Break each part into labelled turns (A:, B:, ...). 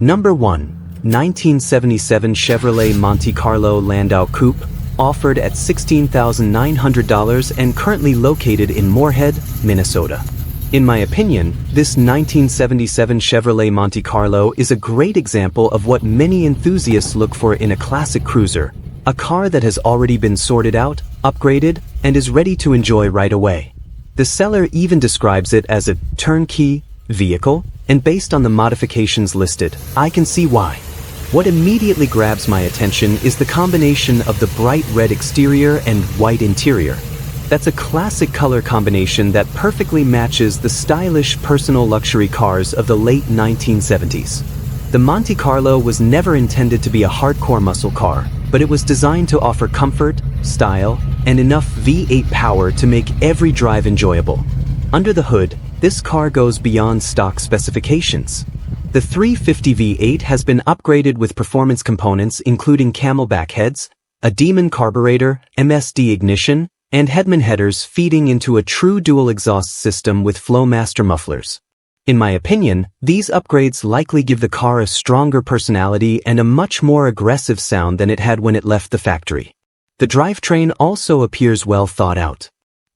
A: Number 1. 1977 Chevrolet Monte Carlo Landau Coupe, offered at $16,900 and currently located in Moorhead, Minnesota. In my opinion, this 1977 Chevrolet Monte Carlo is a great example of what many enthusiasts look for in a classic cruiser, a car that has already been sorted out, upgraded, and is ready to enjoy right away. The seller even describes it as a turnkey vehicle, and based on the modifications listed, I can see why. What immediately grabs my attention is the combination of the bright red exterior and white interior. That's a classic color combination that perfectly matches the stylish personal luxury cars of the late 1970s. The Monte Carlo was never intended to be a hardcore muscle car, but it was designed to offer comfort, style, and enough V8 power to make every drive enjoyable. Under the hood, this car goes beyond stock specifications. The 350 V8 has been upgraded with performance components including camelback heads, a Demon carburetor, MSD ignition, and Hedman headers feeding into a true dual exhaust system with Flowmaster mufflers. In my opinion, these upgrades likely give the car a stronger personality and a much more aggressive sound than it had when it left the factory. The drivetrain also appears well thought out.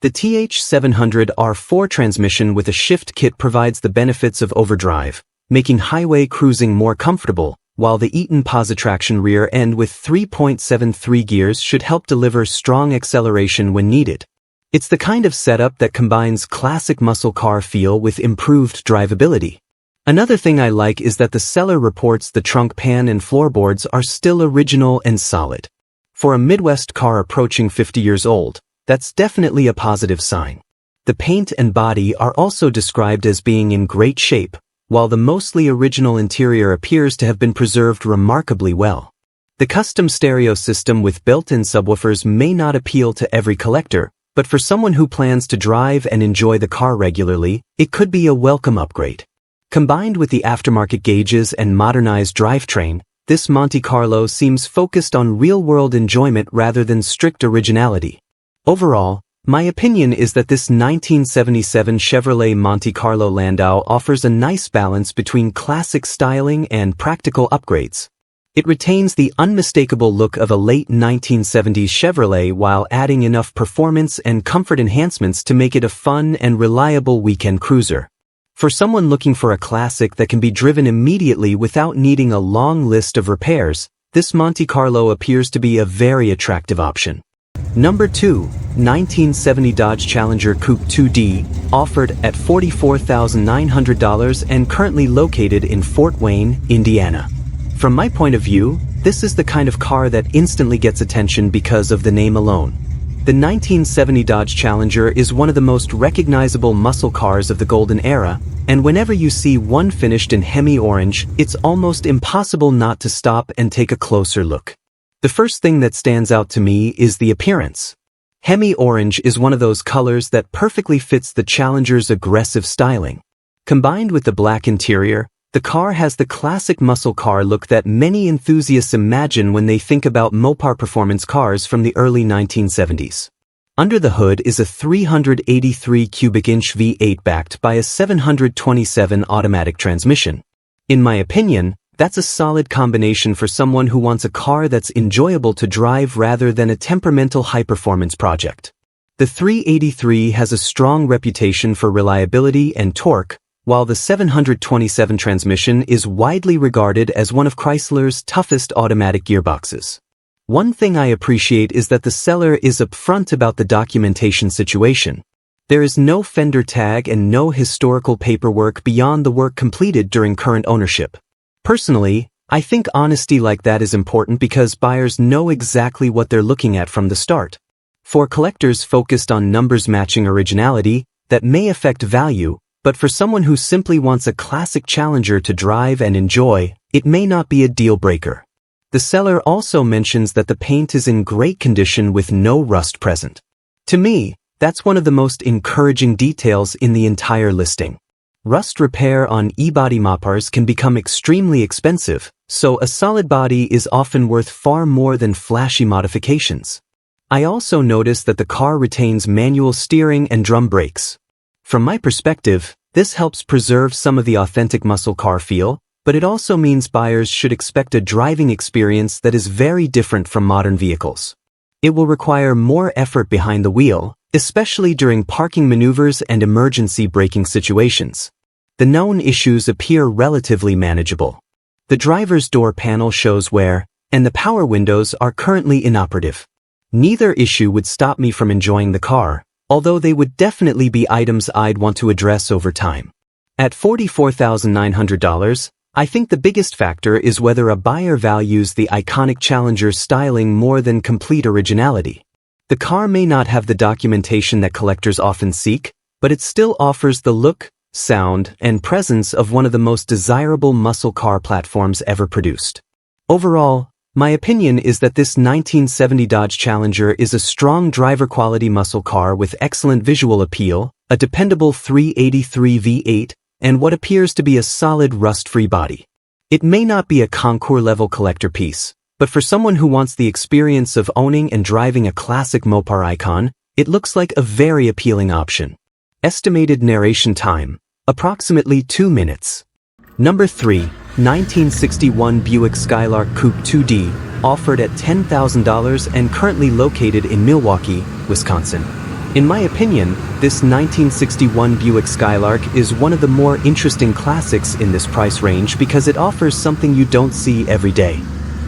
A: The TH700R4 transmission with a shift kit provides the benefits of overdrive, making highway cruising more comfortable, while the Eaton Positraction rear end with 3.73 gears should help deliver strong acceleration when needed. It's the kind of setup that combines classic muscle car feel with improved drivability. Another thing I like is that the seller reports the trunk pan and floorboards are still original and solid. For a Midwest car approaching 50 years old, that's definitely a positive sign. The paint and body are also described as being in great shape, while the mostly original interior appears to have been preserved remarkably well. The custom stereo system with built-in subwoofers may not appeal to every collector, but for someone who plans to drive and enjoy the car regularly, it could be a welcome upgrade. Combined with the aftermarket gauges and modernized drivetrain, this Monte Carlo seems focused on real-world enjoyment rather than strict originality. Overall, my opinion is that this 1977 Chevrolet Monte Carlo Landau offers a nice balance between classic styling and practical upgrades. It retains the unmistakable look of a late 1970s Chevrolet while adding enough performance and comfort enhancements to make it a fun and reliable weekend cruiser. For someone looking for a classic that can be driven immediately without needing a long list of repairs, this Monte Carlo appears to be a very attractive option. Number 2. 1970 Dodge Challenger Coupe 2D, offered at $44,900 and currently located in Fort Wayne, Indiana. From my point of view, this is the kind of car that instantly gets attention because of the name alone. The 1970 Dodge Challenger is one of the most recognizable muscle cars of the golden era, and whenever you see one finished in Hemi orange, it's almost impossible not to stop and take a closer look. The first thing that stands out to me is the appearance. Hemi orange is one of those colors that perfectly fits the Challenger's aggressive styling. Combined with the black interior, the car has the classic muscle car look that many enthusiasts imagine when they think about Mopar performance cars from the early 1970s. Under the hood is a 383 cubic inch V8 backed by a 727 automatic transmission. In my opinion, that's a solid combination for someone who wants a car that's enjoyable to drive rather than a temperamental high-performance project. The 383 has a strong reputation for reliability and torque, while the 727 transmission is widely regarded as one of Chrysler's toughest automatic gearboxes. One thing I appreciate is that the seller is upfront about the documentation situation. There is no fender tag and no historical paperwork beyond the work completed during current ownership. Personally, I think honesty like that is important because buyers know exactly what they're looking at from the start. For collectors focused on numbers matching originality, that may affect value, but for someone who simply wants a classic Challenger to drive and enjoy, it may not be a deal breaker. The seller also mentions that the paint is in great condition with no rust present. To me, that's one of the most encouraging details in the entire listing. Rust repair on e-body Mopars can become extremely expensive, so a solid body is often worth far more than flashy modifications. I also noticed that the car retains manual steering and drum brakes. From my perspective, this helps preserve some of the authentic muscle car feel, but it also means buyers should expect a driving experience that is very different from modern vehicles. It will require more effort behind the wheel, especially during parking maneuvers and emergency braking situations. The known issues appear relatively manageable. The driver's door panel shows wear, and the power windows are currently inoperative. Neither issue would stop me from enjoying the car, although they would definitely be items I'd want to address over time. At $44,900, I think the biggest factor is whether a buyer values the iconic Challenger's styling more than complete originality. The car may not have the documentation that collectors often seek, but it still offers the look, sound, and presence of one of the most desirable muscle car platforms ever produced. Overall, my opinion is that this 1970 Dodge Challenger is a strong driver-quality muscle car with excellent visual appeal, a dependable 383 V8, and what appears to be a solid rust-free body. It may not be a concours-level collector piece, but for someone who wants the experience of owning and driving a classic Mopar icon, it looks like a very appealing option. Estimated narration time, approximately 2 minutes. Number 3, 1961 Buick Skylark Coupe 2D, offered at $10,000 and currently located in Milwaukee, Wisconsin. In my opinion, this 1961 Buick Skylark is one of the more interesting classics in this price range because it offers something you don't see every day.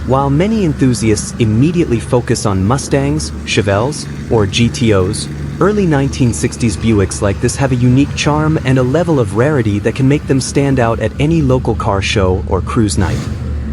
A: While many enthusiasts immediately focus on Mustangs, Chevelles, or GTOs, early 1960s Buicks like this have a unique charm and a level of rarity that can make them stand out at any local car show or cruise night.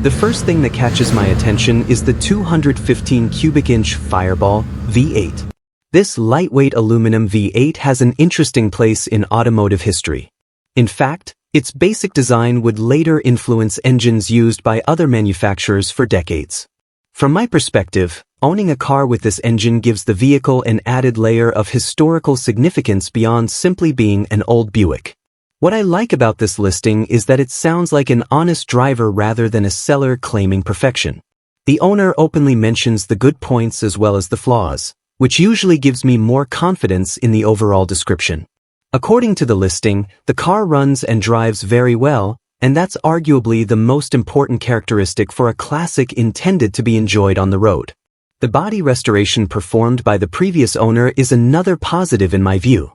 A: The first thing that catches my attention is the 215 cubic inch Fireball V8. This lightweight aluminum V8 has an interesting place in automotive history. In fact, its basic design would later influence engines used by other manufacturers for decades. From my perspective, owning a car with this engine gives the vehicle an added layer of historical significance beyond simply being an old Buick. What I like about this listing is that it sounds like an honest driver rather than a seller claiming perfection. The owner openly mentions the good points as well as the flaws, which usually gives me more confidence in the overall description. According to the listing, the car runs and drives very well, and that's arguably the most important characteristic for a classic intended to be enjoyed on the road. The body restoration performed by the previous owner is another positive in my view.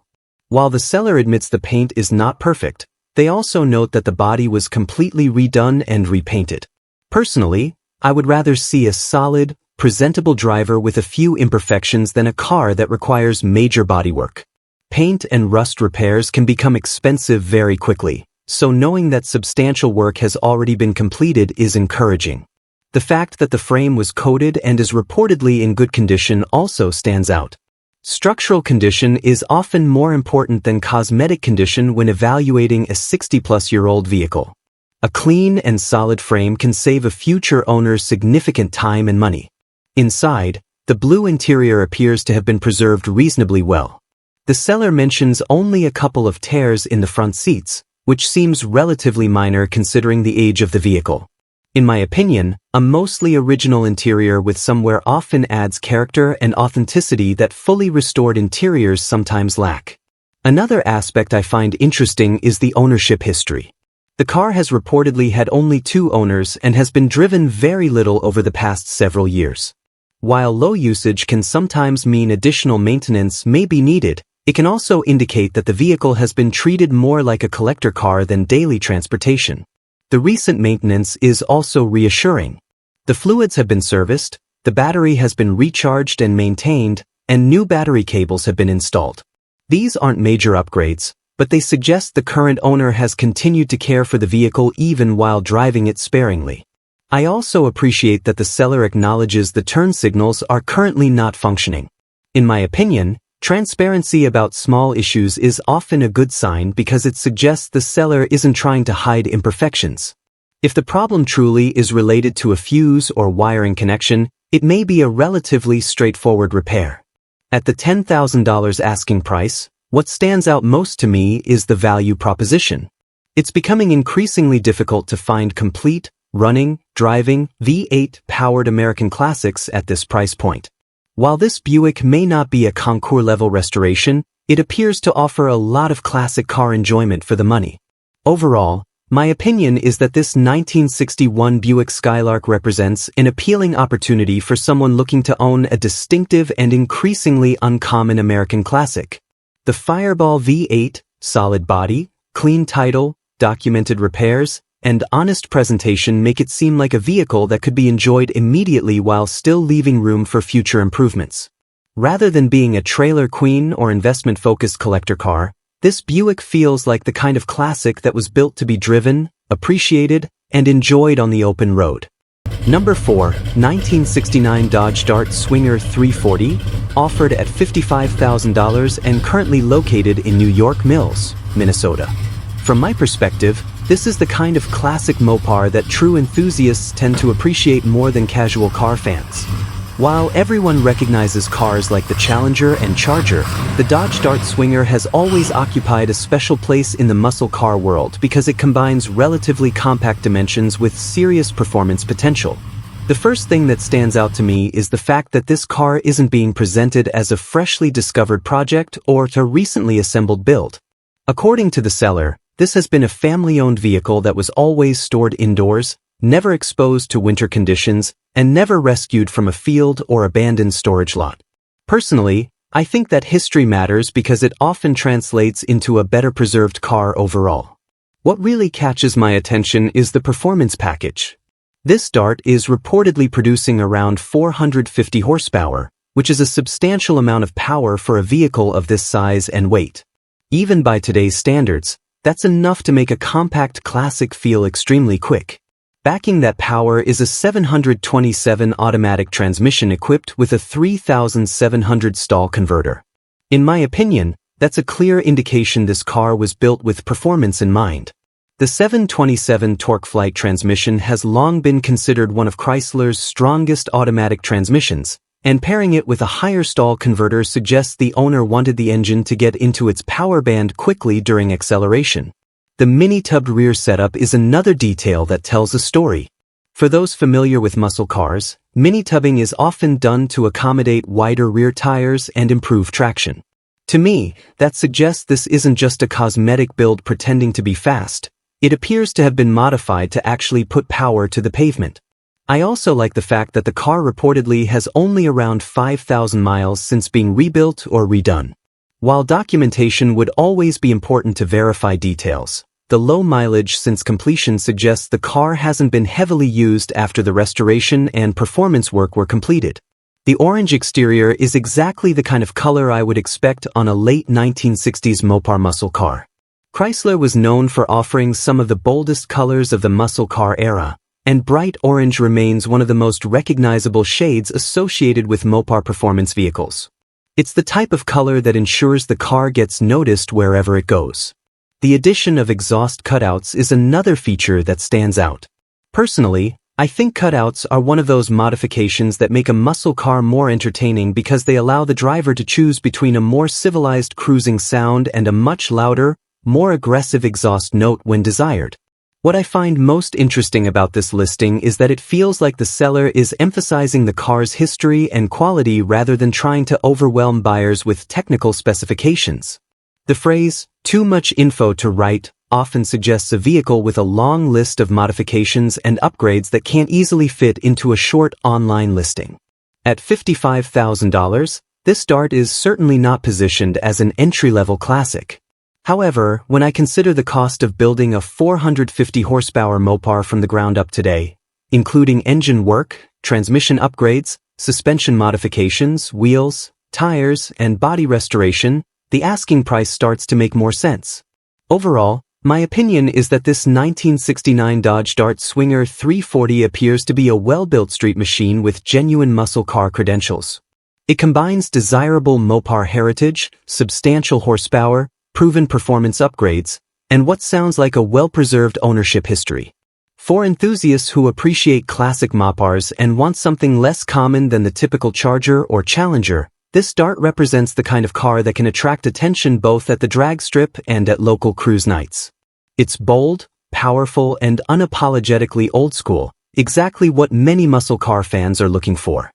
A: While the seller admits the paint is not perfect, they also note that the body was completely redone and repainted. Personally, I would rather see a solid, presentable driver with a few imperfections than a car that requires major bodywork. Paint and rust repairs can become expensive very quickly, so knowing that substantial work has already been completed is encouraging. The fact that the frame was coated and is reportedly in good condition also stands out. Structural condition is often more important than cosmetic condition when evaluating a 60-plus-year-old vehicle. A clean and solid frame can save a future owner significant time and money. Inside, the blue interior appears to have been preserved reasonably well. The seller mentions only a couple of tears in the front seats, which seems relatively minor considering the age of the vehicle. In my opinion, a mostly original interior with some wear often adds character and authenticity that fully restored interiors sometimes lack. Another aspect I find interesting is the ownership history. The car has reportedly had only 2 owners and has been driven very little over the past several years. While low usage can sometimes mean additional maintenance may be needed, it can also indicate that the vehicle has been treated more like a collector car than daily transportation. The recent maintenance is also reassuring. The fluids have been serviced, the battery has been recharged and maintained, and new battery cables have been installed. These aren't major upgrades, but they suggest the current owner has continued to care for the vehicle even while driving it sparingly. I also appreciate that the seller acknowledges the turn signals are currently not functioning. In my opinion, transparency about small issues is often a good sign because it suggests the seller isn't trying to hide imperfections. If the problem truly is related to a fuse or wiring connection, it may be a relatively straightforward repair. At the $10,000 asking price, what stands out most to me is the value proposition. It's becoming increasingly difficult to find complete, running, driving, V8-powered American classics at this price point. While this Buick may not be a concours-level restoration, it appears to offer a lot of classic car enjoyment for the money. Overall, My opinion is that this 1961 Buick Skylark represents an appealing opportunity for someone looking to own a distinctive and increasingly uncommon American classic. The Fireball V8, solid body, clean title, documented repairs, and honest presentation make it seem like a vehicle that could be enjoyed immediately while still leaving room for future improvements. Rather than being a trailer queen or investment-focused collector car, this Buick feels like the kind of classic that was built to be driven, appreciated, and enjoyed on the open road. Number 4, 1969 Dodge Dart Swinger 340, offered at $55,000 and currently located in New York Mills, Minnesota. From my perspective, this is the kind of classic Mopar that true enthusiasts tend to appreciate more than casual car fans. While everyone recognizes cars like the Challenger and Charger, the Dodge Dart Swinger has always occupied a special place in the muscle car world because it combines relatively compact dimensions with serious performance potential. The first thing that stands out to me is the fact that this car isn't being presented as a freshly discovered project or a recently assembled build. According to the seller, this has been a family-owned vehicle that was always stored indoors, never exposed to winter conditions, and never rescued from a field or abandoned storage lot. Personally, I think that history matters because it often translates into a better preserved car overall. What really catches my attention is the performance package. This Dart is reportedly producing around 450 horsepower, which is a substantial amount of power for a vehicle of this size and weight. Even by today's standards, that's enough to make a compact classic feel extremely quick. Backing that power is a 727 automatic transmission equipped with a 3,700 stall converter. In my opinion, that's a clear indication this car was built with performance in mind. The 727 TorqueFlite transmission has long been considered one of Chrysler's strongest automatic transmissions, and pairing it with a higher stall converter suggests the owner wanted the engine to get into its power band quickly during acceleration. The mini-tubbed rear setup is another detail that tells a story. For those familiar with muscle cars, mini-tubbing is often done to accommodate wider rear tires and improve traction. To me, that suggests this isn't just a cosmetic build pretending to be fast. It appears to have been modified to actually put power to the pavement. I also like the fact that the car reportedly has only around 5,000 miles since being rebuilt or redone. While documentation would always be important to verify details, the low mileage since completion suggests the car hasn't been heavily used after the restoration and performance work were completed. The orange exterior is exactly the kind of color I would expect on a late 1960s Mopar muscle car. Chrysler was known for offering some of the boldest colors of the muscle car era, and bright orange remains one of the most recognizable shades associated with Mopar performance vehicles. It's the type of color that ensures the car gets noticed wherever it goes. The addition of exhaust cutouts is another feature that stands out. Personally, I think cutouts are one of those modifications that make a muscle car more entertaining because they allow the driver to choose between a more civilized cruising sound and a much louder, more aggressive exhaust note when desired. What I find most interesting about this listing is that it feels like the seller is emphasizing the car's history and quality rather than trying to overwhelm buyers with technical specifications. The phrase, "too much info to write," often suggests a vehicle with a long list of modifications and upgrades that can't easily fit into a short online listing. At $55,000, this Dart is certainly not positioned as an entry-level classic. However, when I consider the cost of building a 450 horsepower Mopar from the ground up today, including engine work, transmission upgrades, suspension modifications, wheels, tires, and body restoration, the asking price starts to make more sense. Overall, my opinion is that this 1969 Dodge Dart Swinger 340 appears to be a well-built street machine with genuine muscle car credentials. It combines desirable Mopar heritage, substantial horsepower, proven performance upgrades, and what sounds like a well-preserved ownership history. For enthusiasts who appreciate classic Mopars and want something less common than the typical Charger or Challenger, this Dart represents the kind of car that can attract attention both at the drag strip and at local cruise nights. It's bold, powerful, and unapologetically old school, exactly what many muscle car fans are looking for.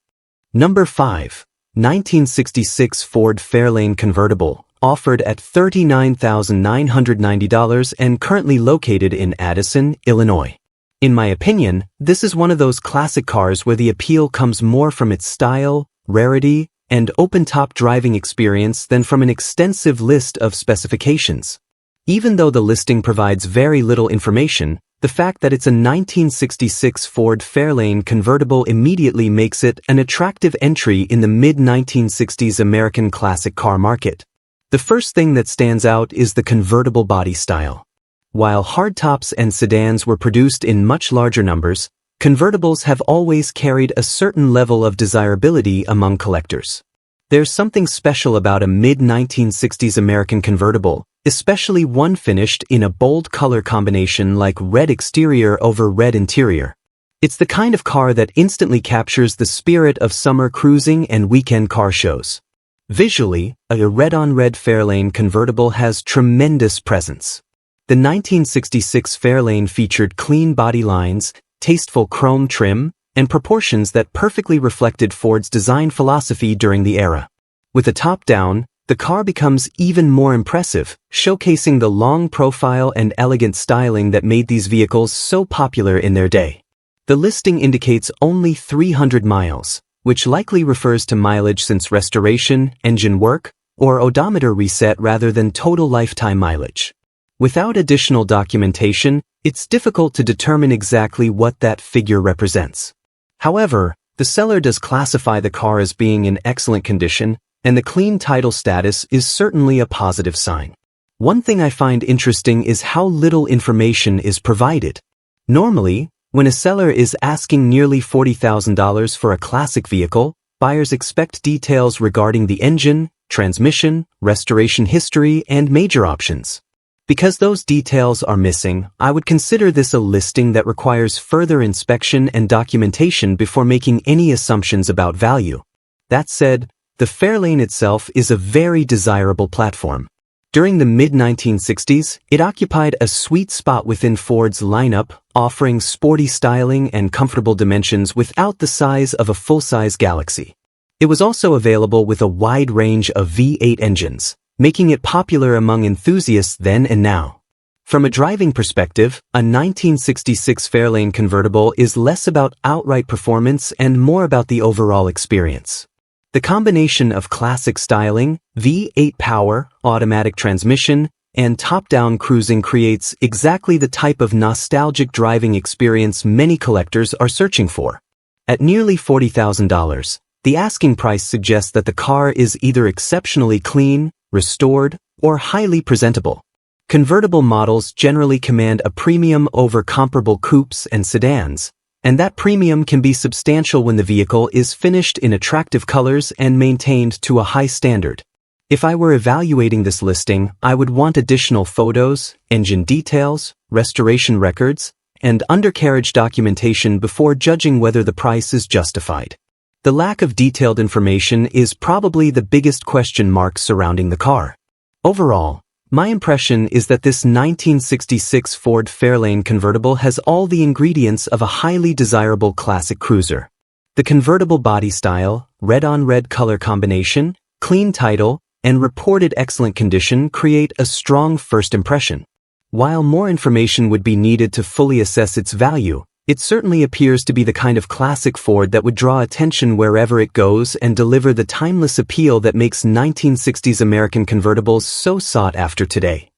A: Number 5. 1966 Ford Fairlane Convertible, offered at $39,990 and currently located in Addison, Illinois. In my opinion, this is one of those classic cars where the appeal comes more from its style, rarity, and open-top driving experience than from an extensive list of specifications. Even though the listing provides very little information, the fact that it's a 1966 Ford Fairlane convertible immediately makes it an attractive entry in the mid-1960s American classic car market. The first thing that stands out is the convertible body style. While hardtops and sedans were produced in much larger numbers, convertibles have always carried a certain level of desirability among collectors. There's something special about a mid-1960s American convertible, especially one finished in a bold color combination like red exterior over red interior. It's the kind of car that instantly captures the spirit of summer cruising and weekend car shows. Visually, a red-on-red Fairlane convertible has tremendous presence. The 1966 Fairlane featured clean body lines, tasteful chrome trim, and proportions that perfectly reflected Ford's design philosophy during the era. With the top down, the car becomes even more impressive, showcasing the long profile and elegant styling that made these vehicles so popular in their day. The listing indicates only 300 miles, which likely refers to mileage since restoration, engine work, or odometer reset rather than total lifetime mileage. Without additional documentation, it's difficult to determine exactly what that figure represents. However, the seller does classify the car as being in excellent condition, and the clean title status is certainly a positive sign. One thing I find interesting is how little information is provided. Normally, when a seller is asking nearly $40,000 for a classic vehicle, buyers expect details regarding the engine, transmission, restoration history, and major options. Because those details are missing, I would consider this a listing that requires further inspection and documentation before making any assumptions about value. That said, the Fairlane itself is a very desirable platform. During the mid-1960s, it occupied a sweet spot within Ford's lineup, offering sporty styling and comfortable dimensions without the size of a full-size Galaxie. It was also available with a wide range of V8 engines, making it popular among enthusiasts then and now. From a driving perspective, a 1966 Fairlane convertible is less about outright performance and more about the overall experience. The combination of classic styling, V8 power, automatic transmission, and top-down cruising creates exactly the type of nostalgic driving experience many collectors are searching for. At nearly $40,000, the asking price suggests that the car is either exceptionally clean, restored, or highly presentable. Convertible models generally command a premium over comparable coupes and sedans, and that premium can be substantial when the vehicle is finished in attractive colors and maintained to a high standard. If I were evaluating this listing, I would want additional photos, engine details, restoration records, and undercarriage documentation before judging whether the price is justified. The lack of detailed information is probably the biggest question mark surrounding the car. Overall, my impression is that this 1966 Ford Fairlane convertible has all the ingredients of a highly desirable classic cruiser. The convertible body style, red-on-red color combination, clean title, and reported excellent condition create a strong first impression. While more information would be needed to fully assess its value, it certainly appears to be the kind of classic Ford that would draw attention wherever it goes and deliver the timeless appeal that makes 1960s American convertibles so sought after today.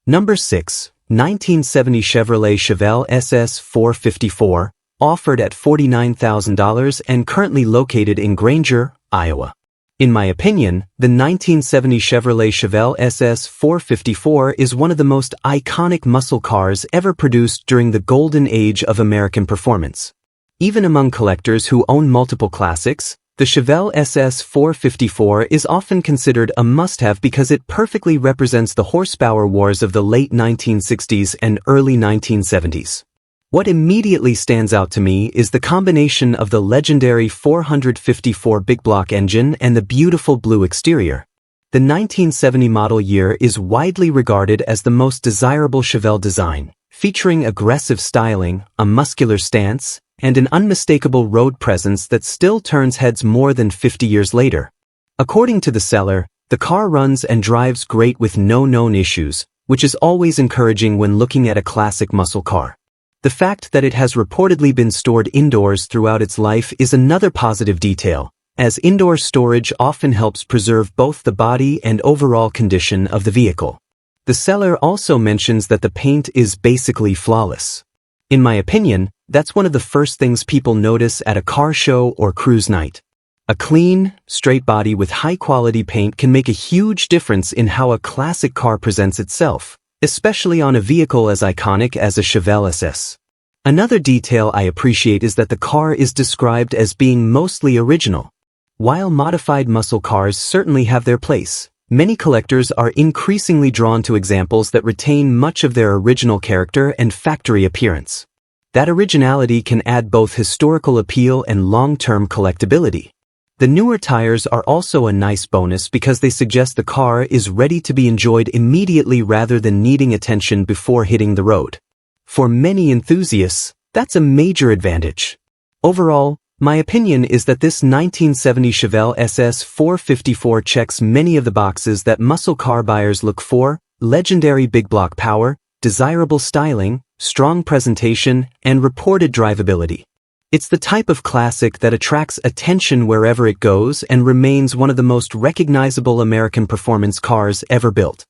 A: Number 6. 1970 Chevrolet Chevelle SS 454, offered at $49,000 and currently located in Granger, Iowa. In my opinion, the 1970 Chevrolet Chevelle SS 454 is one of the most iconic muscle cars ever produced during the golden age of American performance. Even among collectors who own multiple classics, the Chevelle SS 454 is often considered a must-have because it perfectly represents the horsepower wars of the late 1960s and early 1970s. What immediately stands out to me is the combination of the legendary 454 big block engine and the beautiful blue exterior. The 1970 model year is widely regarded as the most desirable Chevelle design, featuring aggressive styling, a muscular stance, and an unmistakable road presence that still turns heads more than 50 years later. According to the seller, The car runs and drives great with no known issues, which is always encouraging when looking at a classic muscle car. The fact that it has reportedly been stored indoors throughout its life is another positive detail, as indoor storage often helps preserve both the body and overall condition of the vehicle. The seller also mentions that the paint is basically flawless. In my opinion, that's one of the first things people notice at a car show or cruise night. A clean, straight body with high-quality paint can make a huge difference in how a classic car presents itself, especially on a vehicle as iconic as a Chevrolet SS. Another detail I appreciate is that the car is described as being mostly original. While modified muscle cars certainly have their place, many collectors are increasingly drawn to examples that retain much of their original character and factory appearance. That originality can add both historical appeal and long-term collectability. The newer tires are also a nice bonus because they suggest the car is ready to be enjoyed immediately rather than needing attention before hitting the road. For many enthusiasts, that's a major advantage. Overall, my opinion is that this 1970 Chevrolet SS 454 checks many of the boxes that muscle car buyers look for: legendary big block power, desirable styling, strong presentation, and reported drivability. It's the type of classic that attracts attention wherever it goes and remains one of the most recognizable American performance cars ever built.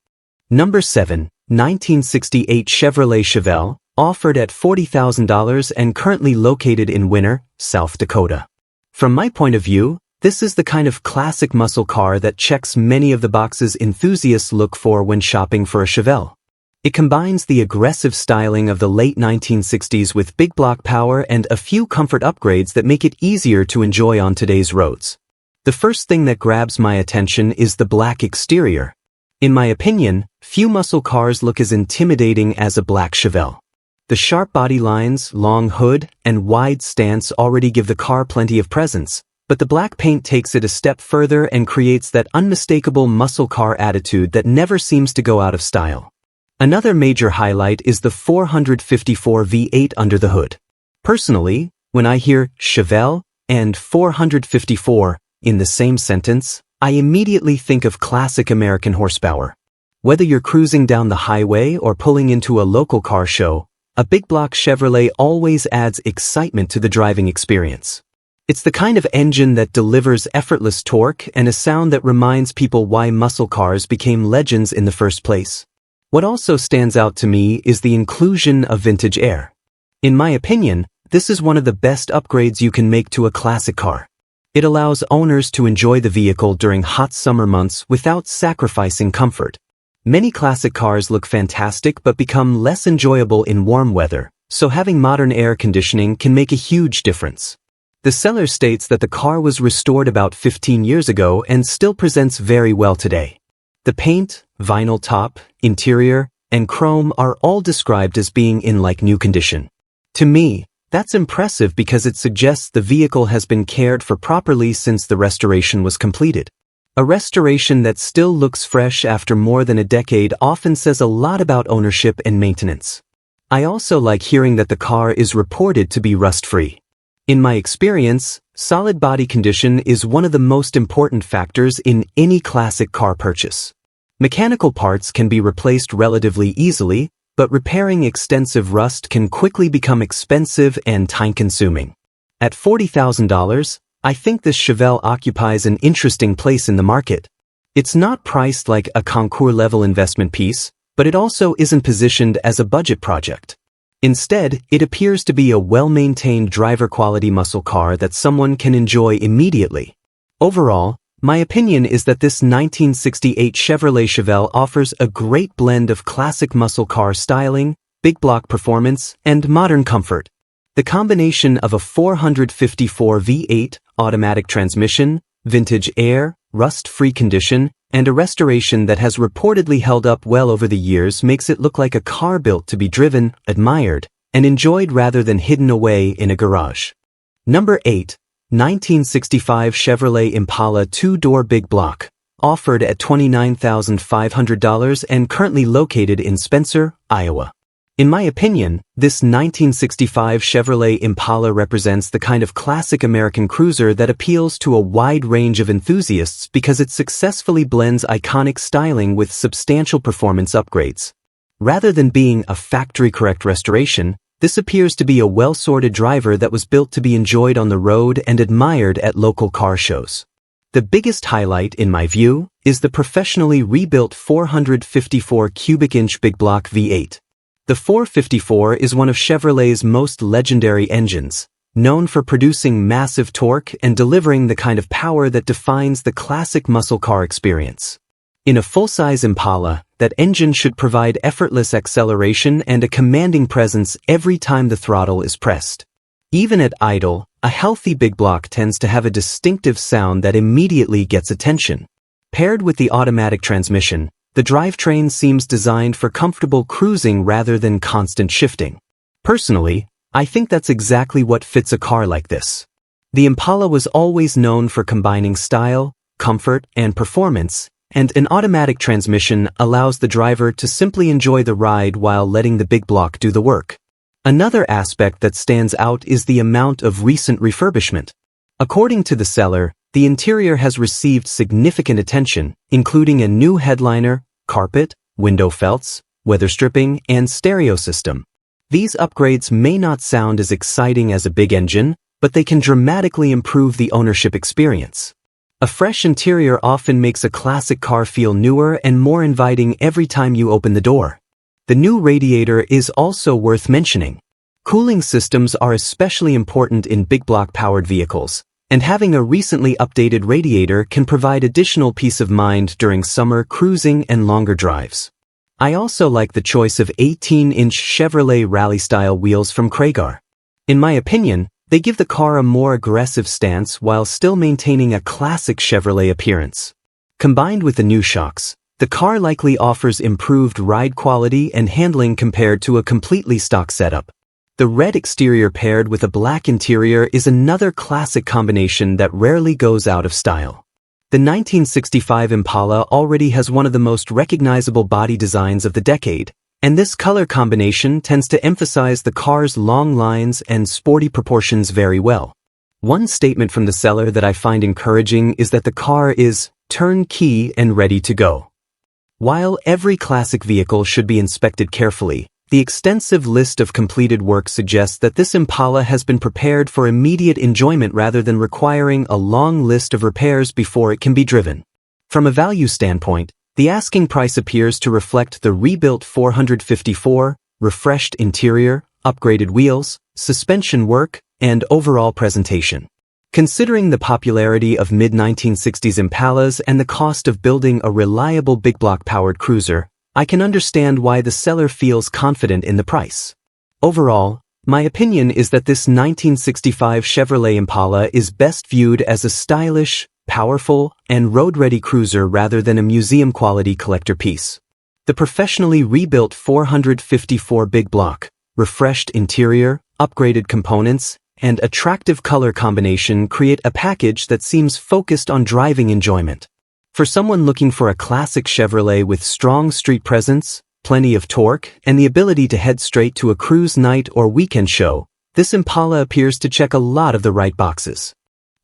A: Number 7, 1968 Chevrolet Chevelle, offered at $40,000 and currently located in Winter, South Dakota. From my point of view, this is the kind of classic muscle car that checks many of the boxes enthusiasts look for when shopping for a Chevelle. It combines the aggressive styling of the late 1960s with big block power and a few comfort upgrades that make it easier to enjoy on today's roads. The first thing that grabs my attention is the black exterior. In my opinion, few muscle cars look as intimidating as a black Chevelle. The sharp body lines, long hood, and wide stance already give the car plenty of presence, but the black paint takes it a step further and creates that unmistakable muscle car attitude that never seems to go out of style. Another major highlight is the 454 V8 under the hood. Personally, when I hear Chevelle and 454 in the same sentence, I immediately think of classic American horsepower. Whether you're cruising down the highway or pulling into a local car show, a big block Chevrolet always adds excitement to the driving experience. It's the kind of engine that delivers effortless torque and a sound that reminds people why muscle cars became legends in the first place. What also stands out to me is the inclusion of vintage air. In my opinion, this is one of the best upgrades you can make to a classic car. It allows owners to enjoy the vehicle during hot summer months without sacrificing comfort. Many classic cars look fantastic but become less enjoyable in warm weather, so having modern air conditioning can make a huge difference. The seller states that the car was restored about 15 years ago and still presents very well today. The paint, vinyl top, interior, and chrome are all described as being in like new condition. To me, that's impressive because it suggests the vehicle has been cared for properly since the restoration was completed. A restoration that still looks fresh after more than a decade often says a lot about ownership and maintenance. I also like hearing that the car is reported to be rust-free. In my experience, solid body condition is one of the most important factors in any classic car purchase. Mechanical parts can be replaced relatively easily, but repairing extensive rust can quickly become expensive and time-consuming. At $40,000, I think this Chevelle occupies an interesting place in the market. It's not priced like a concours-level investment piece, but it also isn't positioned as a budget project. Instead, it appears to be a well-maintained driver-quality muscle car that someone can enjoy immediately. Overall, my opinion is that this 1968 Chevrolet Chevelle offers a great blend of classic muscle car styling, big block performance, and modern comfort. The combination of a 454 V8, automatic transmission, vintage air, rust-free condition, and a restoration that has reportedly held up well over the years makes it look like a car built to be driven, admired, and enjoyed rather than hidden away in a garage. Number 8. 1965 Chevrolet Impala 2-door big block, offered at $29,500 and currently located in Spencer, Iowa. In my opinion, this 1965 Chevrolet Impala represents the kind of classic American cruiser that appeals to a wide range of enthusiasts because it successfully blends iconic styling with substantial performance upgrades. Rather than being a factory-correct restoration, this appears to be a well-sorted driver that was built to be enjoyed on the road and admired at local car shows. The biggest highlight, in my view, is the professionally rebuilt 454 cubic inch big block V8. The 454 is one of Chevrolet's most legendary engines, known for producing massive torque and delivering the kind of power that defines the classic muscle car experience. In a full-size Impala, that engine should provide effortless acceleration and a commanding presence every time the throttle is pressed. Even at idle, a healthy big block tends to have a distinctive sound that immediately gets attention. Paired with the automatic transmission, the drivetrain seems designed for comfortable cruising rather than constant shifting. Personally, I think that's exactly what fits a car like this. The Impala was always known for combining style, comfort, and performance, and an automatic transmission allows the driver to simply enjoy the ride while letting the big block do the work. Another aspect that stands out is the amount of recent refurbishment. According to the seller, the interior has received significant attention, including a new headliner, carpet, window felts, weather stripping, and stereo system. These upgrades may not sound as exciting as a big engine, but they can dramatically improve the ownership experience. A fresh interior often makes a classic car feel newer and more inviting every time you open the door. The new radiator is also worth mentioning. Cooling systems are especially important in big block-powered vehicles, and having a recently updated radiator can provide additional peace of mind during summer cruising and longer drives. I also like the choice of 18-inch Chevrolet Rally-style wheels from Craigar. In my opinion, they give the car a more aggressive stance while still maintaining a classic Chevrolet appearance. Combined with the new shocks, the car likely offers improved ride quality and handling compared to a completely stock setup. The red exterior paired with a black interior is another classic combination that rarely goes out of style. The 1965 Impala already has one of the most recognizable body designs of the decade, and this color combination tends to emphasize the car's long lines and sporty proportions very well. One statement from the seller that I find encouraging is that the car is turnkey and ready to go. While every classic vehicle should be inspected carefully, the extensive list of completed work suggests that this Impala has been prepared for immediate enjoyment rather than requiring a long list of repairs before it can be driven. From a value standpoint, the asking price appears to reflect the rebuilt 454, refreshed interior, upgraded wheels, suspension work, and overall presentation. Considering the popularity of mid-1960s Impalas and the cost of building a reliable big block-powered cruiser, I can understand why the seller feels confident in the price. Overall, my opinion is that this 1965 Chevrolet Impala is best viewed as a stylish, powerful, and road-ready cruiser rather than a museum-quality collector piece. The professionally rebuilt 454 big block, refreshed interior, upgraded components, and attractive color combination create a package that seems focused on driving enjoyment. For someone looking for a classic Chevrolet with strong street presence, plenty of torque, and the ability to head straight to a cruise night or weekend show, this Impala appears to check a lot of the right boxes.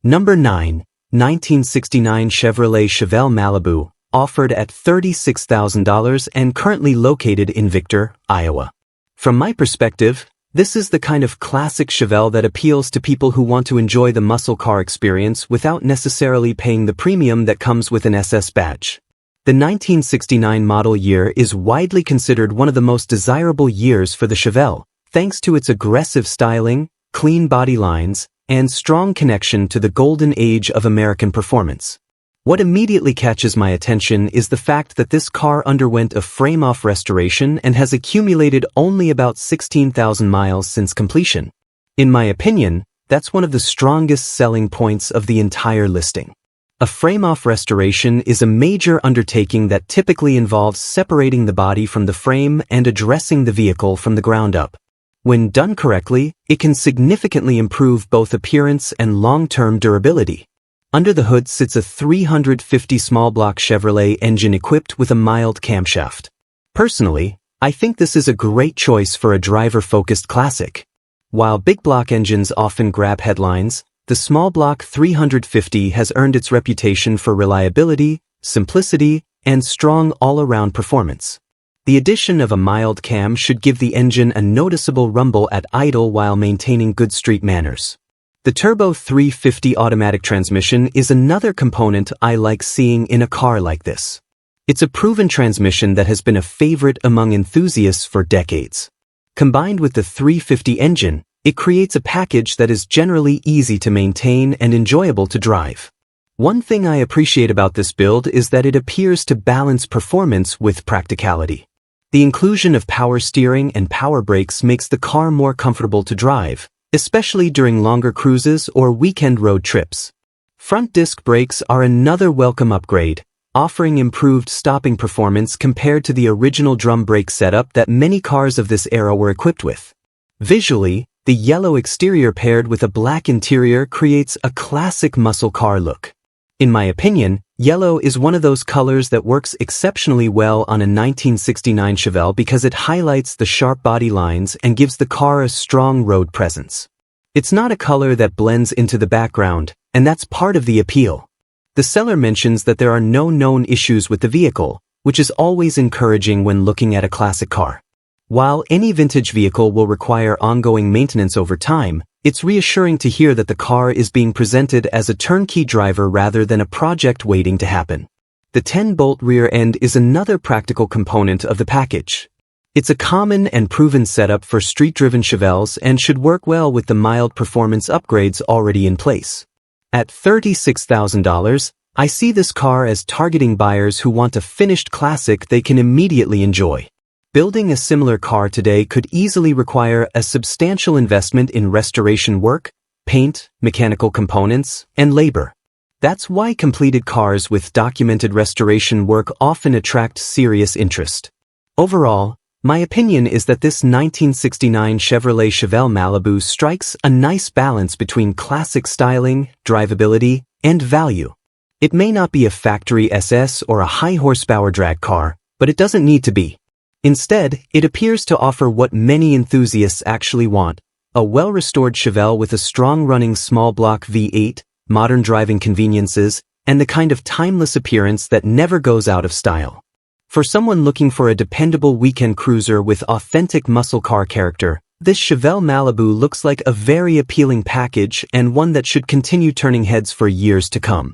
A: Number 9. 1969 Chevrolet Chevelle Malibu, offered at $36,000 and currently located in Victor, Iowa. From my perspective, this is the kind of classic Chevelle that appeals to people who want to enjoy the muscle car experience without necessarily paying the premium that comes with an SS badge. The 1969 model year is widely considered one of the most desirable years for the Chevelle, thanks to its aggressive styling, clean body lines, and strong connection to the golden age of American performance. What immediately catches my attention is the fact that this car underwent a frame-off restoration and has accumulated only about 16,000 miles since completion. In my opinion, that's one of the strongest selling points of the entire listing. A frame-off restoration is a major undertaking that typically involves separating the body from the frame and addressing the vehicle from the ground up. When done correctly, it can significantly improve both appearance and long-term durability. Under the hood sits a 350 small block Chevrolet engine equipped with a mild camshaft. Personally, I think this is a great choice for a driver-focused classic. While big block engines often grab headlines, the small block 350 has earned its reputation for reliability, simplicity, and strong all-around performance. The addition of a mild cam should give the engine a noticeable rumble at idle while maintaining good street manners. The Turbo 350 automatic transmission is another component I like seeing in a car like this. It's a proven transmission that has been a favorite among enthusiasts for decades. Combined with the 350 engine, it creates a package that is generally easy to maintain and enjoyable to drive. One thing I appreciate about this build is that it appears to balance performance with practicality. The inclusion of power steering and power brakes makes the car more comfortable to drive, especially during longer cruises or weekend road trips. Front disc brakes are another welcome upgrade, offering improved stopping performance compared to the original drum brake setup that many cars of this era were equipped with. Visually, the yellow exterior paired with a black interior creates a classic muscle car look. In my opinion, yellow is one of those colors that works exceptionally well on a 1969 Chevelle because it highlights the sharp body lines and gives the car a strong road presence. It's not a color that blends into the background, and that's part of the appeal. The seller mentions that there are no known issues with the vehicle, which is always encouraging when looking at a classic car. While any vintage vehicle will require ongoing maintenance over time, it's reassuring to hear that the car is being presented as a turnkey driver rather than a project waiting to happen. The 10-bolt rear end is another practical component of the package. It's a common and proven setup for street-driven Chevelles and should work well with the mild performance upgrades already in place. At $36,000, I see this car as targeting buyers who want a finished classic they can immediately enjoy. Building a similar car today could easily require a substantial investment in restoration work, paint, mechanical components, and labor. That's why completed cars with documented restoration work often attract serious interest. Overall, my opinion is that this 1969 Chevrolet Chevelle Malibu strikes a nice balance between classic styling, drivability, and value. It may not be a factory SS or a high-horsepower drag car, but it doesn't need to be. Instead, it appears to offer what many enthusiasts actually want, a well-restored Chevelle with a strong-running small-block V8, modern driving conveniences, and the kind of timeless appearance that never goes out of style. For someone looking for a dependable weekend cruiser with authentic muscle car character, this Chevelle Malibu looks like a very appealing package and one that should continue turning heads for years to come.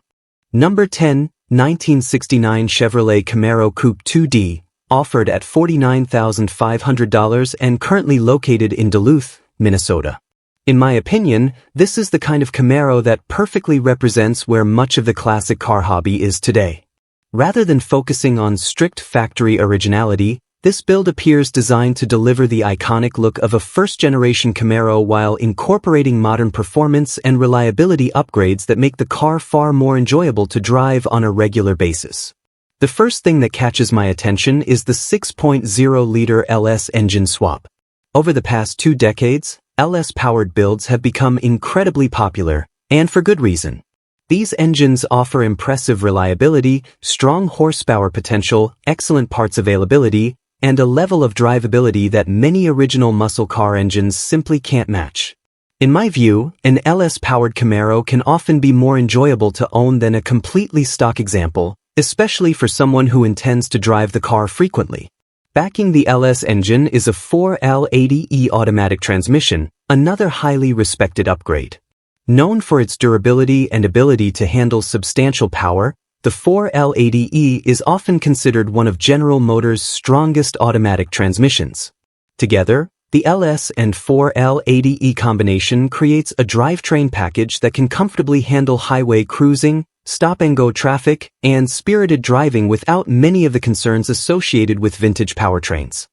A: Number 10, 1969 Chevrolet Camaro Coupe 2D. Offered at $49,500 and currently located in Duluth, Minnesota. In my opinion, this is the kind of Camaro that perfectly represents where much of the classic car hobby is today. Rather than focusing on strict factory originality, this build appears designed to deliver the iconic look of a first-generation Camaro while incorporating modern performance and reliability upgrades that make the car far more enjoyable to drive on a regular basis. The first thing that catches my attention is the 6.0-liter LS engine swap. Over the past 2 decades, LS-powered builds have become incredibly popular, and for good reason. These engines offer impressive reliability, strong horsepower potential, excellent parts availability, and a level of drivability that many original muscle car engines simply can't match. In my view, an LS-powered Camaro can often be more enjoyable to own than a completely stock example, especially for someone who intends to drive the car frequently. Backing the LS engine is a 4L80E automatic transmission, another highly respected upgrade. Known for its durability and ability to handle substantial power, the 4L80E is often considered one of General Motors' strongest automatic transmissions. Together, the LS and 4L80E combination creates a drivetrain package that can comfortably handle highway cruising, stop-and-go traffic, and spirited driving without many of the concerns associated with vintage powertrains.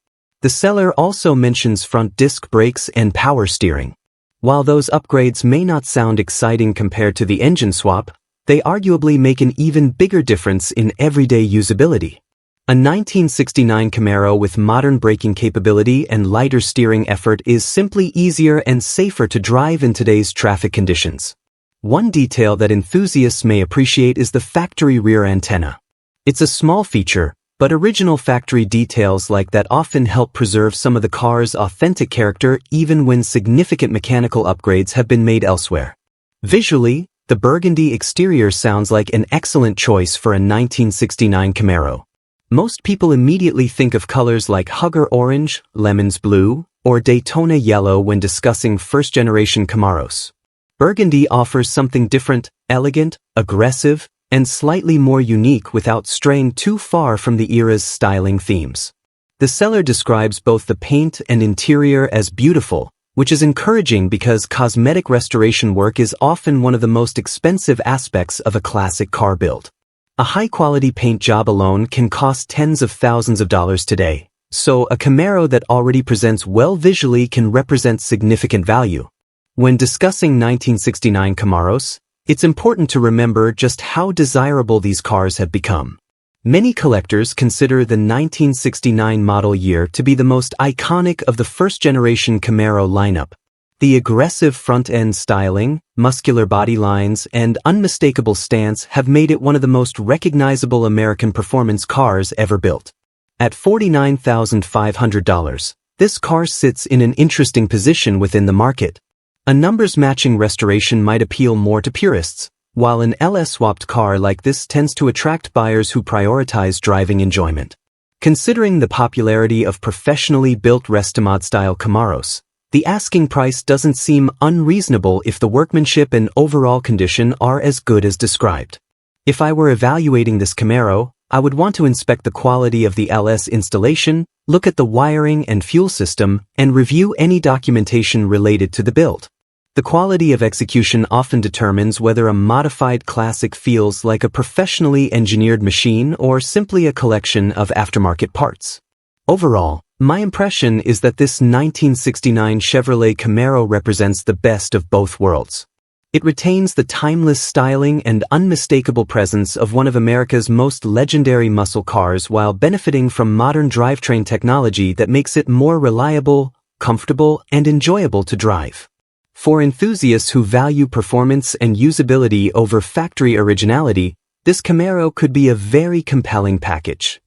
A: The seller also mentions front disc brakes and power steering. While those upgrades may not sound exciting compared to the engine swap, they arguably make an even bigger difference in everyday usability. A 1969 Camaro with modern braking capability and lighter steering effort is simply easier and safer to drive in today's traffic conditions. One detail that enthusiasts may appreciate is the factory rear antenna. It's a small feature, but original factory details like that often help preserve some of the car's authentic character even when significant mechanical upgrades have been made elsewhere. Visually, the burgundy exterior sounds like an excellent choice for a 1969 Camaro. Most people immediately think of colors like Hugger Orange, Lemons Blue, or Daytona Yellow when discussing first-generation Camaros. Burgundy offers something different, elegant, aggressive, and slightly more unique without straying too far from the era's styling themes. The seller describes both the paint and interior as beautiful, which is encouraging because cosmetic restoration work is often one of the most expensive aspects of a classic car build. A high-quality paint job alone can cost tens of thousands of dollars today, so a Camaro that already presents well visually can represent significant value. When discussing 1969 Camaros, it's important to remember just how desirable these cars have become. Many collectors consider the 1969 model year to be the most iconic of the first-generation Camaro lineup. The aggressive front-end styling, muscular body lines, and unmistakable stance have made it one of the most recognizable American performance cars ever built. At $49,500, this car sits in an interesting position within the market. A numbers-matching restoration might appeal more to purists, while an LS-swapped car like this tends to attract buyers who prioritize driving enjoyment. Considering the popularity of professionally built Restomod-style Camaros, the asking price doesn't seem unreasonable if the workmanship and overall condition are as good as described. If I were evaluating this Camaro, I would want to inspect the quality of the LS installation, look at the wiring and fuel system, and review any documentation related to the build. The quality of execution often determines whether a modified classic feels like a professionally engineered machine or simply a collection of aftermarket parts. Overall, my impression is that this 1969 Chevrolet Camaro represents the best of both worlds. It retains the timeless styling and unmistakable presence of one of America's most legendary muscle cars while benefiting from modern drivetrain technology that makes it more reliable, comfortable, and enjoyable to drive. For enthusiasts who value performance and usability over factory originality, this Camaro could be a very compelling package.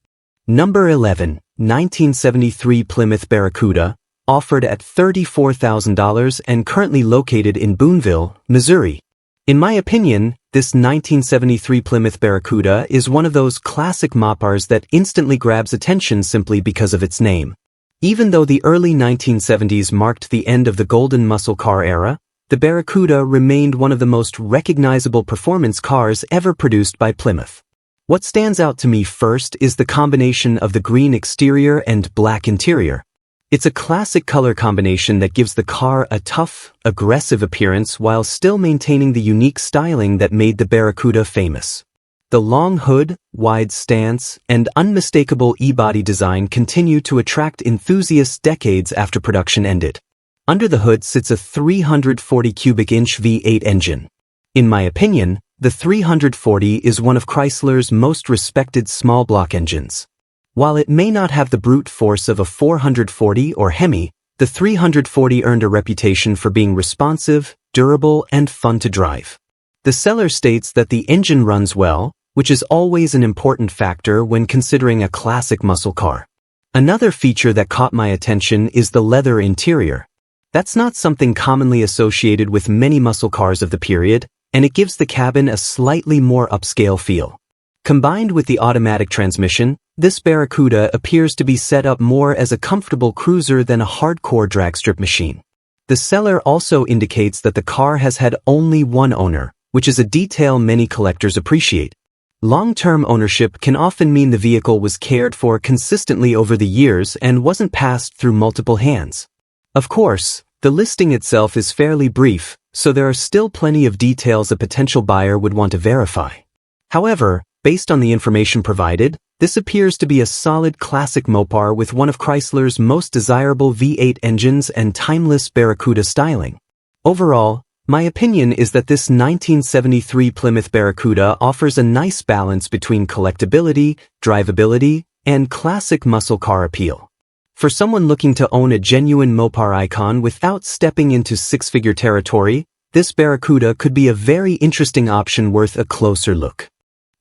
A: Number 11, 1973 Plymouth Barracuda, offered at $34,000 and currently located in Boonville, Missouri. In my opinion, this 1973 Plymouth Barracuda is one of those classic Mopars that instantly grabs attention simply because of its name. Even though the early 1970s marked the end of the golden muscle car era, the Barracuda remained one of the most recognizable performance cars ever produced by Plymouth. What stands out to me first is the combination of the green exterior and black interior. It's a classic color combination that gives the car a tough, aggressive appearance while still maintaining the unique styling that made the Barracuda famous. The long hood, wide stance, and unmistakable E-body design continue to attract enthusiasts decades after production ended. Under the hood sits a 340 cubic inch V8 engine. In my opinion, the 340 is one of Chrysler's most respected small block engines. While it may not have the brute force of a 440 or Hemi, the 340 earned a reputation for being responsive, durable, and fun to drive. The seller states that the engine runs well, which is always an important factor when considering a classic muscle car. Another feature that caught my attention is the leather interior. That's not something commonly associated with many muscle cars of the period, and it gives the cabin a slightly more upscale feel. Combined with the automatic transmission, this Barracuda appears to be set up more as a comfortable cruiser than a hardcore dragstrip machine. The seller also indicates that the car has had only one owner, which is a detail many collectors appreciate. Long-term ownership can often mean the vehicle was cared for consistently over the years and wasn't passed through multiple hands. Of course, the listing itself is fairly brief, so there are still plenty of details a potential buyer would want to verify. However, based on the information provided, this appears to be a solid classic Mopar with one of Chrysler's most desirable V8 engines and timeless Barracuda styling. Overall, my opinion is that this 1973 Plymouth Barracuda offers a nice balance between collectability, drivability, and classic muscle car appeal. For someone looking to own a genuine Mopar icon without stepping into six-figure territory, this Barracuda could be a very interesting option worth a closer look.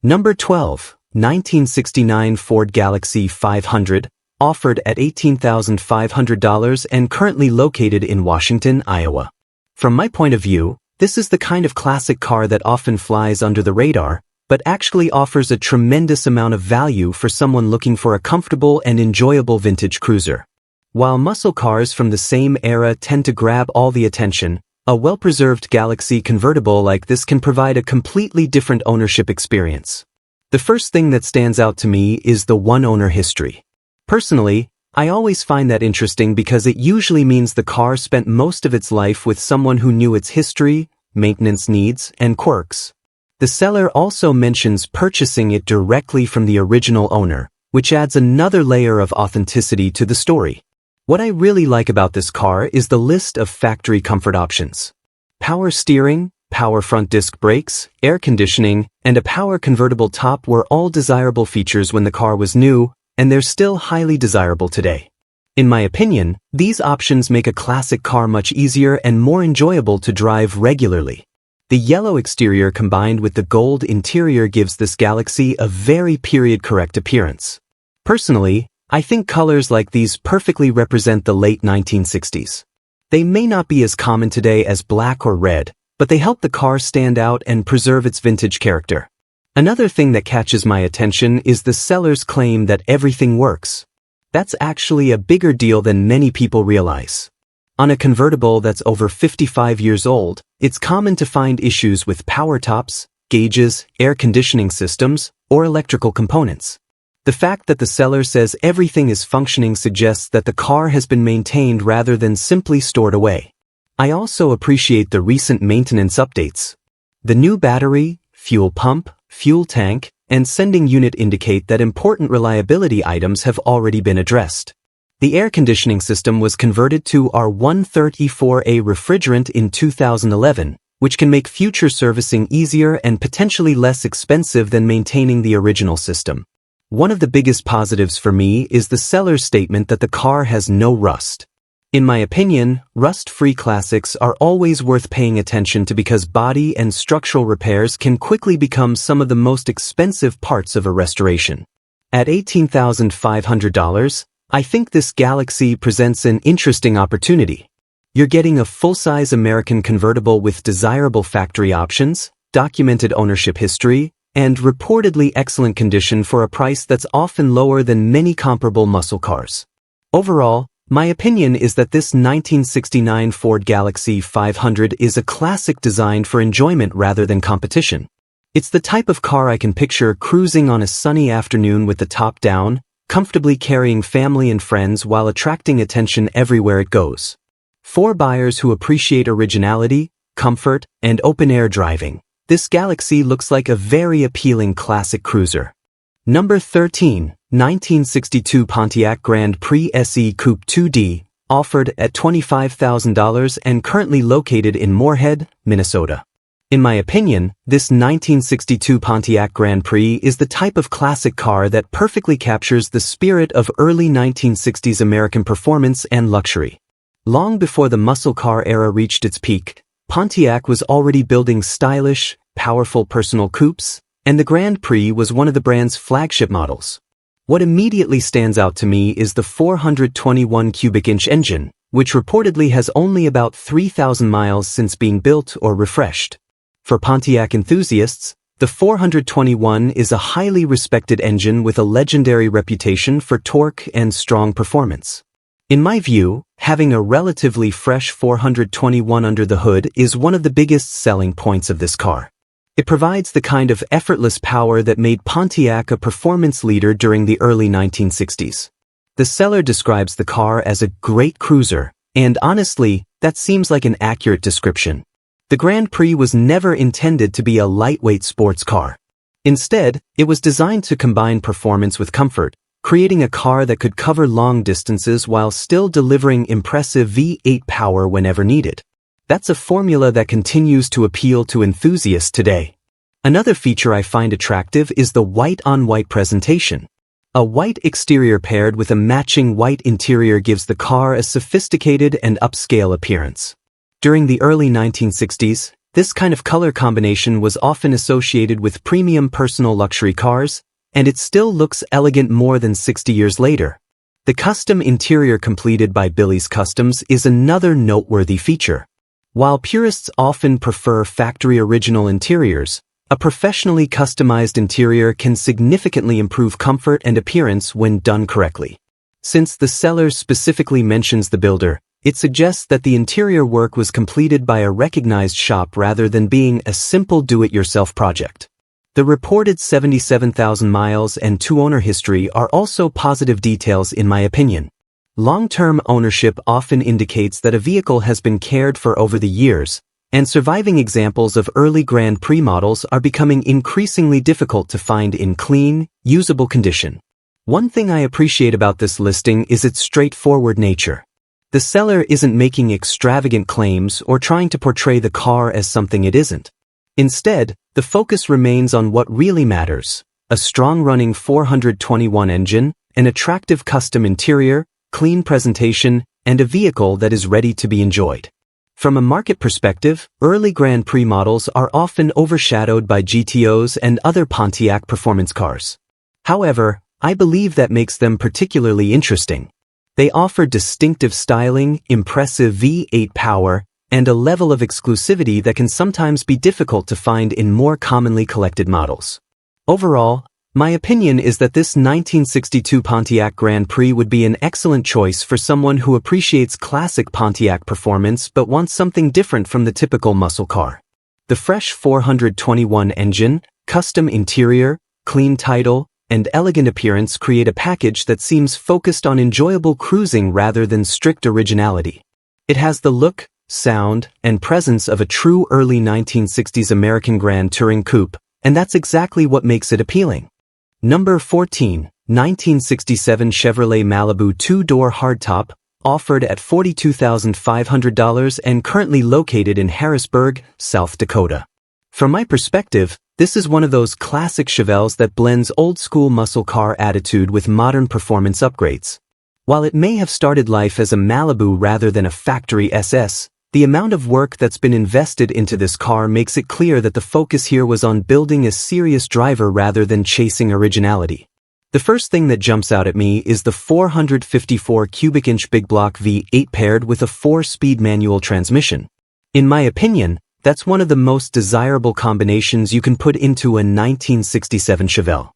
A: Number 12, 1969 Ford Galaxie 500, offered at $18,500 and currently located in Washington, Iowa. From my point of view, this is the kind of classic car that often flies under the radar, but actually offers a tremendous amount of value for someone looking for a comfortable and enjoyable vintage cruiser. While muscle cars from the same era tend to grab all the attention, a well-preserved Galaxie convertible like this can provide a completely different ownership experience. The first thing that stands out to me is the one-owner history. Personally, I always find that interesting because it usually means the car spent most of its life with someone who knew its history, maintenance needs, and quirks. The seller also mentions purchasing it directly from the original owner, which adds another layer of authenticity to the story. What I really like about this car is the list of factory comfort options. Power steering, power front disc brakes, air conditioning, and a power convertible top were all desirable features when the car was new, and they're still highly desirable today. In my opinion, these options make a classic car much easier and more enjoyable to drive regularly. The yellow exterior combined with the gold interior gives this Galaxie a very period-correct appearance. Personally, I think colors like these perfectly represent the late 1960s. They may not be as common today as black or red, but they help the car stand out and preserve its vintage character. Another thing that catches my attention is the seller's claim that everything works. That's actually a bigger deal than many people realize. On a convertible that's over 55 years old, it's common to find issues with power tops, gauges, air conditioning systems, or electrical components. The fact that the seller says everything is functioning suggests that the car has been maintained rather than simply stored away. I also appreciate the recent maintenance updates. The new battery, fuel pump, fuel tank, and sending unit indicate that important reliability items have already been addressed. The air conditioning system was converted to R134A refrigerant in 2011, which can make future servicing easier and potentially less expensive than maintaining the original system. One of the biggest positives for me is the seller's statement that the car has no rust. In my opinion, rust-free classics are always worth paying attention to because body and structural repairs can quickly become some of the most expensive parts of a restoration. At $18,500, I think this Galaxie presents an interesting opportunity. You're getting a full-size American convertible with desirable factory options, documented ownership history, and reportedly excellent condition for a price that's often lower than many comparable muscle cars. Overall, my opinion is that this 1969 Ford Galaxie 500 is a classic designed for enjoyment rather than competition. It's the type of car I can picture cruising on a sunny afternoon with the top down, comfortably carrying family and friends while attracting attention everywhere it goes. For buyers who appreciate originality, comfort, and open-air driving, this Galaxie looks like a very appealing classic cruiser. Number 13, 1962 Pontiac Grand Prix SE Coupe 2D, offered at $25,000 and currently located in Moorhead, Minnesota. In my opinion, this 1962 Pontiac Grand Prix is the type of classic car that perfectly captures the spirit of early 1960s American performance and luxury. Long before the muscle car era reached its peak, Pontiac was already building stylish, powerful personal coupes, and the Grand Prix was one of the brand's flagship models. What immediately stands out to me is the 421 cubic inch engine, which reportedly has only about 3,000 miles since being built or refreshed. For Pontiac enthusiasts, the 421 is a highly respected engine with a legendary reputation for torque and strong performance. In my view, having a relatively fresh 421 under the hood is one of the biggest selling points of this car. It provides the kind of effortless power that made Pontiac a performance leader during the early 1960s. The seller describes the car as a great cruiser, and honestly, that seems like an accurate description. The Grand Prix was never intended to be a lightweight sports car. Instead, it was designed to combine performance with comfort, creating a car that could cover long distances while still delivering impressive V8 power whenever needed. That's a formula that continues to appeal to enthusiasts today. Another feature I find attractive is the white-on-white presentation. A white exterior paired with a matching white interior gives the car a sophisticated and upscale appearance. During the early 1960s, this kind of color combination was often associated with premium personal luxury cars, and it still looks elegant more than 60 years later. The custom interior completed by Billy's Customs is another noteworthy feature. While purists often prefer factory original interiors, a professionally customized interior can significantly improve comfort and appearance when done correctly. Since the seller specifically mentions the builder, it suggests that the interior work was completed by a recognized shop rather than being a simple do-it-yourself project. The reported 77,000 miles and two-owner history are also positive details in my opinion. Long-term ownership often indicates that a vehicle has been cared for over the years, and surviving examples of early Grand Prix models are becoming increasingly difficult to find in clean, usable condition. One thing I appreciate about this listing is its straightforward nature. The seller isn't making extravagant claims or trying to portray the car as something it isn't. Instead, the focus remains on what really matters: a strong-running 421 engine, an attractive custom interior, clean presentation, and a vehicle that is ready to be enjoyed. From a market perspective, early Grand Prix models are often overshadowed by GTOs and other Pontiac performance cars. However, I believe that makes them particularly interesting. They offer distinctive styling, impressive V8 power, and a level of exclusivity that can sometimes be difficult to find in more commonly collected models. Overall, my opinion is that this 1962 Pontiac Grand Prix would be an excellent choice for someone who appreciates classic Pontiac performance but wants something different from the typical muscle car. The fresh 421 engine, custom interior, clean title, and elegant appearance create a package that seems focused on enjoyable cruising rather than strict originality. It has the look, sound, and presence of a true early 1960s American Grand Touring coupe, and that's exactly what makes it appealing. Number 14, 1967 Chevrolet Malibu 2-door hardtop, offered at $42,500 and currently located in Harrisburg, South Dakota. From my perspective, this is one of those classic Chevelles that blends old-school muscle car attitude with modern performance upgrades. While it may have started life as a Malibu rather than a factory SS, the amount of work that's been invested into this car makes it clear that the focus here was on building a serious driver rather than chasing originality. The first thing that jumps out at me is the 454 cubic inch big block V8 paired with a 4-speed manual transmission. In my opinion, that's one of the most desirable combinations you can put into a 1967 Chevelle.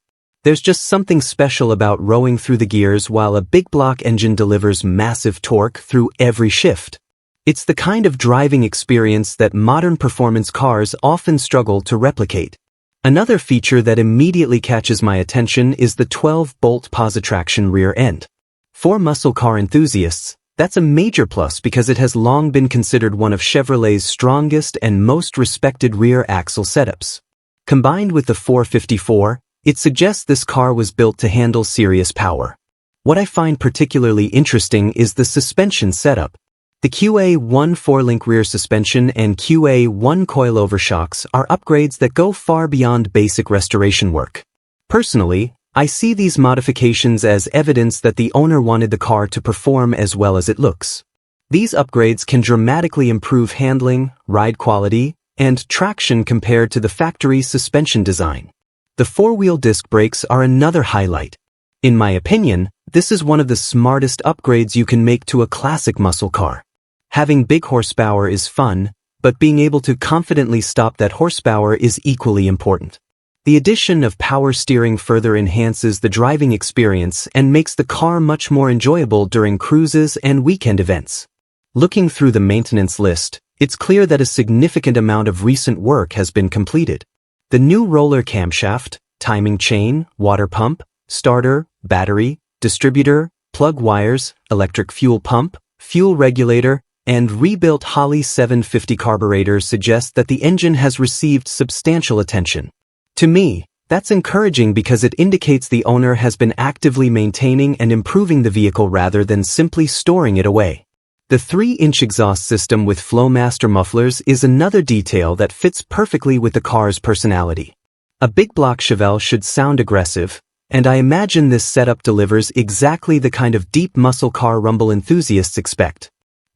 A: There's just something special about rowing through the gears while a big block engine delivers massive torque through every shift. It's the kind of driving experience that modern performance cars often struggle to replicate. Another feature that immediately catches my attention is the 12-bolt positraction rear end. For muscle car enthusiasts, that's a major plus because it has long been considered one of Chevrolet's strongest and most respected rear axle setups. Combined with the 454, it suggests this car was built to handle serious power. What I find particularly interesting is the suspension setup. The QA1 4-link rear suspension and QA1 coilover shocks are upgrades that go far beyond basic restoration work. Personally, I see these modifications as evidence that the owner wanted the car to perform as well as it looks. These upgrades can dramatically improve handling, ride quality, and traction compared to the factory suspension design. The 4-wheel disc brakes are another highlight. In my opinion, this is one of the smartest upgrades you can make to a classic muscle car. Having big horsepower is fun, but being able to confidently stop that horsepower is equally important. The addition of power steering further enhances the driving experience and makes the car much more enjoyable during cruises and weekend events. Looking through the maintenance list, it's clear that a significant amount of recent work has been completed. The new roller camshaft, timing chain, water pump, starter, battery, distributor, plug wires, electric fuel pump, fuel regulator, and rebuilt Holley 750 carburetor suggest that the engine has received substantial attention. To me, that's encouraging because it indicates the owner has been actively maintaining and improving the vehicle rather than simply storing it away. The 3-inch exhaust system with Flowmaster mufflers is another detail that fits perfectly with the car's personality. A big block Chevelle should sound aggressive, and I imagine this setup delivers exactly the kind of deep muscle car rumble enthusiasts expect.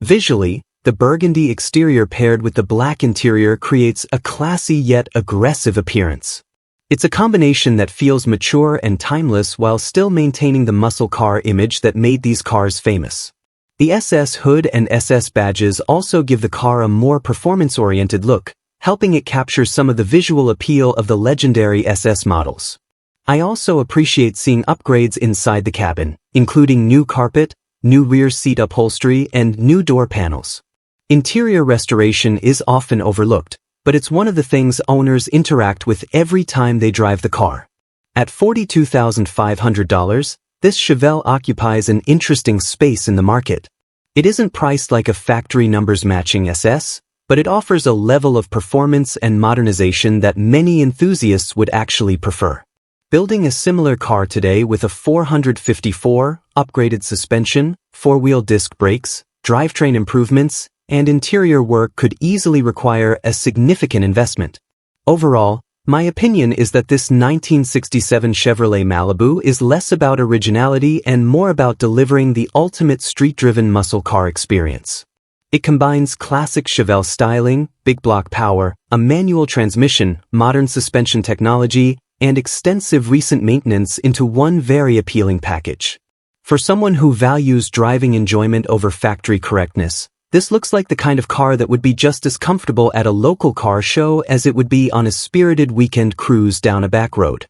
A: Visually, the burgundy exterior paired with the black interior creates a classy yet aggressive appearance. It's a combination that feels mature and timeless while still maintaining the muscle car image that made these cars famous. The SS hood and SS badges also give the car a more performance-oriented look, helping it capture some of the visual appeal of the legendary SS models. I also appreciate seeing upgrades inside the cabin, including new carpet, new rear seat upholstery, and new door panels. Interior restoration is often overlooked, but it's one of the things owners interact with every time they drive the car. At $42,500, this Chevelle occupies an interesting space in the market. It isn't priced like a factory numbers matching SS, but it offers a level of performance and modernization that many enthusiasts would actually prefer. Building a similar car today with a 454, upgraded suspension, four-wheel disc brakes, drivetrain improvements, and interior work could easily require a significant investment. Overall, my opinion is that this 1967 Chevrolet Malibu is less about originality and more about delivering the ultimate street-driven muscle car experience. It combines classic Chevelle styling, big block power, a manual transmission, modern suspension technology, and extensive recent maintenance into one very appealing package. For someone who values driving enjoyment over factory correctness, this looks like the kind of car that would be just as comfortable at a local car show as it would be on a spirited weekend cruise down a back road.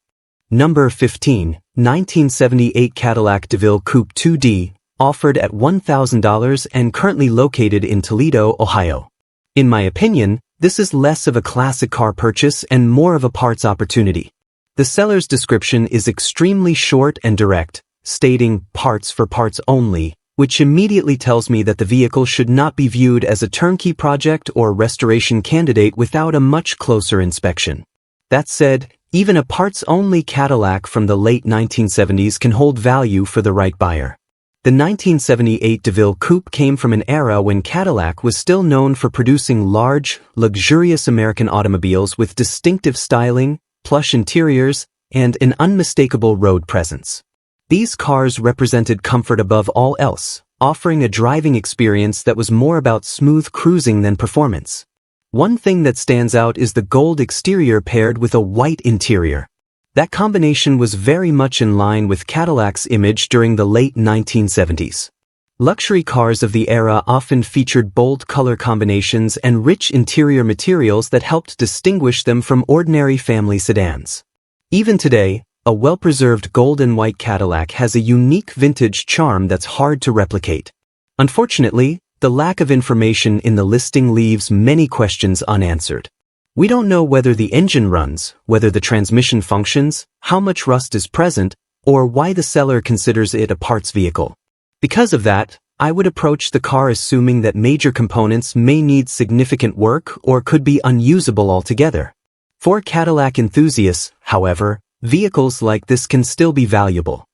A: Number 15, 1978 Cadillac Deville Coupe 2D, offered at $1,000 and currently located in Toledo, Ohio. In my opinion, this is less of a classic car purchase and more of a parts opportunity. The seller's description is extremely short and direct, stating parts for parts only, which immediately tells me that the vehicle should not be viewed as a turnkey project or restoration candidate without a much closer inspection. That said, even a parts-only Cadillac from the late 1970s can hold value for the right buyer. The 1978 Deville Coupe came from an era when Cadillac was still known for producing large, luxurious American automobiles with distinctive styling, plush interiors, and an unmistakable road presence. These cars represented comfort above all else, offering a driving experience that was more about smooth cruising than performance. One thing that stands out is the gold exterior paired with a white interior. That combination was very much in line with Cadillac's image during the late 1970s. Luxury cars of the era often featured bold color combinations and rich interior materials that helped distinguish them from ordinary family sedans. Even today, a well-preserved gold and white Cadillac has a unique vintage charm that's hard to replicate. Unfortunately, the lack of information in the listing leaves many questions unanswered. We don't know whether the engine runs, whether the transmission functions, how much rust is present, or why the seller considers it a parts vehicle. Because of that, I would approach the car assuming that major components may need significant work or could be unusable altogether. For Cadillac enthusiasts, however, vehicles like this can still be valuable.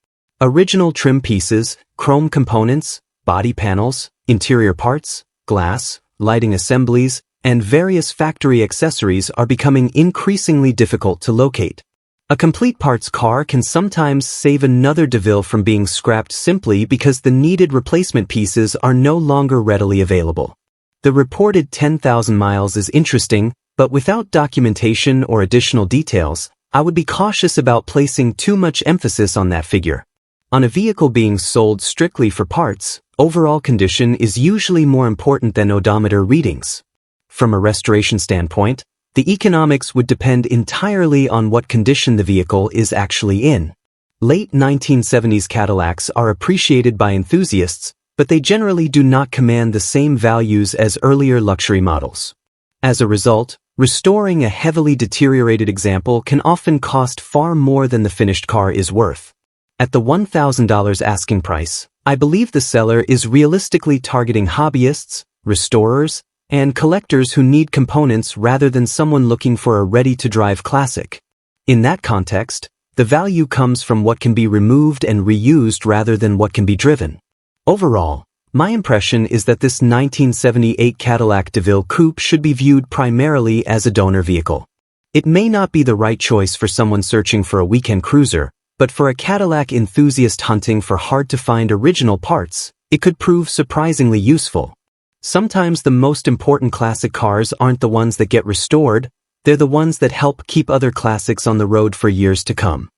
A: Original trim pieces, chrome components, body panels, interior parts, glass, lighting assemblies, and various factory accessories are becoming increasingly difficult to locate. A complete parts car can sometimes save another Deville from being scrapped simply because the needed replacement pieces are no longer readily available. The reported 10,000 miles is interesting, but without documentation or additional details, I would be cautious about placing too much emphasis on that figure. On a vehicle being sold strictly for parts, overall condition is usually more important than odometer readings. From a restoration standpoint, the economics would depend entirely on what condition the vehicle is actually in. Late 1970s Cadillacs are appreciated by enthusiasts, but they generally do not command the same values as earlier luxury models. As a result, restoring a heavily deteriorated example can often cost far more than the finished car is worth. At the $1,000 asking price, I believe the seller is realistically targeting hobbyists, restorers, and collectors who need components rather than someone looking for a ready-to-drive classic. In that context, the value comes from what can be removed and reused rather than what can be driven. Overall, my impression is that this 1978 Cadillac Deville Coupe should be viewed primarily as a donor vehicle. It may not be the right choice for someone searching for a weekend cruiser, but for a Cadillac enthusiast hunting for hard-to-find original parts, it could prove surprisingly useful. Sometimes the most important classic cars aren't the ones that get restored, They're the ones that help keep other classics on the road for years to come.